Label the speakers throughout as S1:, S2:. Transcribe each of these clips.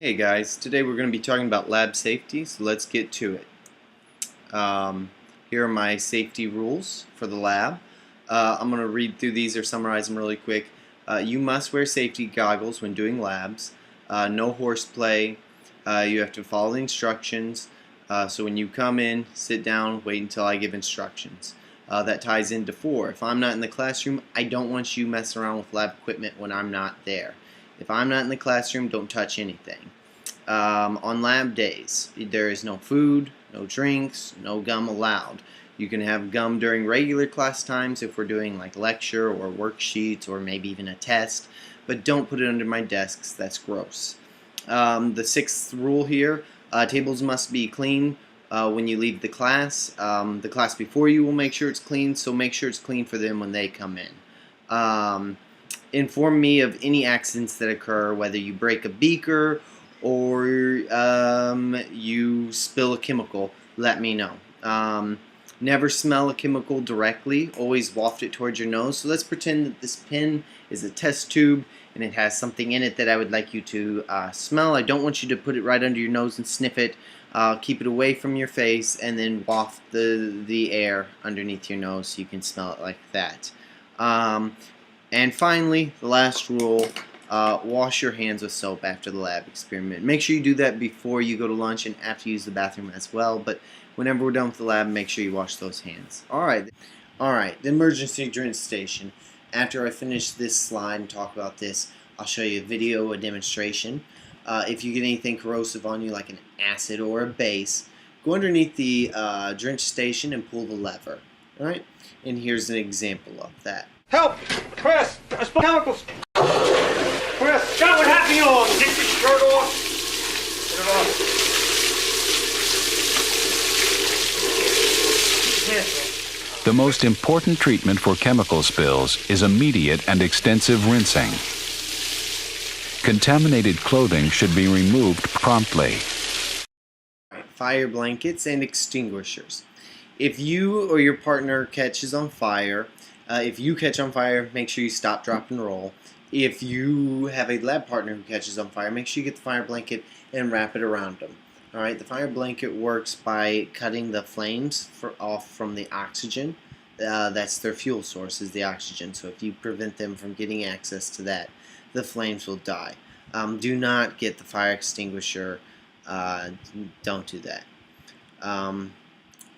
S1: Hey guys, today we're going to be talking about lab safety, so let's get to it. Here are my safety rules for the lab. I'm going to read through these or summarize them really quick. You must wear safety goggles when doing labs. No horseplay. You have to follow the instructions. So when you come in, sit down, wait until I give instructions. That ties into 4. If I'm not in the classroom, I don't want you messing around with lab equipment when I'm not there. If I'm not in the classroom, don't touch anything. On lab days, there is no food, no drinks, no gum allowed. You can have gum during regular class times if we're doing like lecture or worksheets or maybe even a test, but don't put it under my desks. That's gross. The 6th rule here, tables must be clean when you leave the class. The class before you will make sure it's clean, so make sure it's clean for them when they come in. Inform me of any accidents that occur, whether you break a beaker or you spill a chemical. Let me know. Never smell a chemical directly. Always waft it towards your nose. So let's pretend that this pen is a test tube and it has something in it that I would like you to smell. I don't want you to put it right under your nose and sniff it. Keep it away from your face and then waft the air underneath your nose so you can smell it like that. And finally, the last rule, wash your hands with soap after the lab experiment. Make sure you do that before you go to lunch and after you use the bathroom as well, but whenever we're done with the lab, make sure you wash those hands. Alright, the emergency drench station. After I finish this slide and talk about this, I'll show you a video, a demonstration. If you get anything corrosive on you like an acid or a base, go underneath the drench station and pull the lever. Alright, and here's an example of that.
S2: Help! Chris! Chemicals! Chris! Scott, what happened to you? Get your shirt off! Get it off.
S3: The most important treatment for chemical spills is immediate and extensive rinsing. Contaminated clothing should be removed promptly.
S1: Fire blankets and extinguishers. If you or your partner catches on fire, if you catch on fire, make sure you stop, drop, and roll. If you have a lab partner who catches on fire, make sure you get the fire blanket and wrap it around them. Alright, the fire blanket works by cutting the flames off from the oxygen. That's their fuel source, is the oxygen. So if you prevent them from getting access to that, the flames will die. Do not get the fire extinguisher. Don't do that.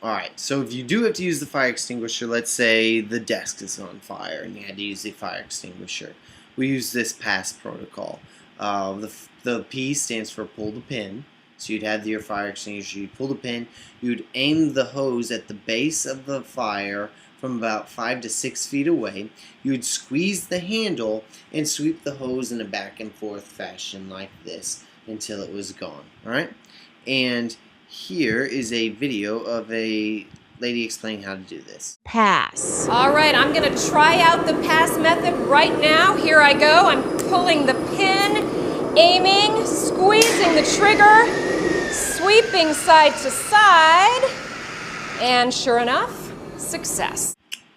S1: Alright, so if you do have to use the fire extinguisher, let's say the desk is on fire and you had to use the fire extinguisher. We use this PASS protocol. The P stands for pull the pin. So you'd have your fire extinguisher, you'd pull the pin, you'd aim the hose at the base of the fire from about 5 to 6 feet away. You'd squeeze the handle and sweep the hose in a back and forth fashion like this until it was gone. Alright? And here is a video of a lady explaining how to do this.
S4: Pass. All right, I'm going to try out the pass method right now. Here I go. I'm pulling the pin, aiming, squeezing the trigger, sweeping side to side, and sure enough, success.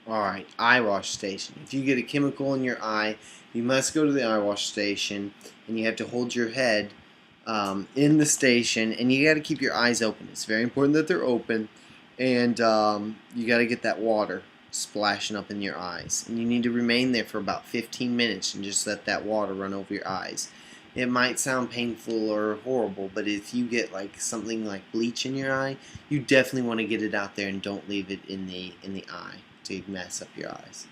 S1: Alright, eye wash station. If you get a chemical in your eye, you must go to the eye wash station and you have to hold your head in the station, and you got to keep your eyes open. It's very important that they're open, and you got to get that water splashing up in your eyes, and you need to remain there for about 15 minutes and just let that water run over your eyes. It might sound painful or horrible, but if you get like something like bleach in your eye, you definitely want to get it out there and don't leave it in the eye to mess up your eyes.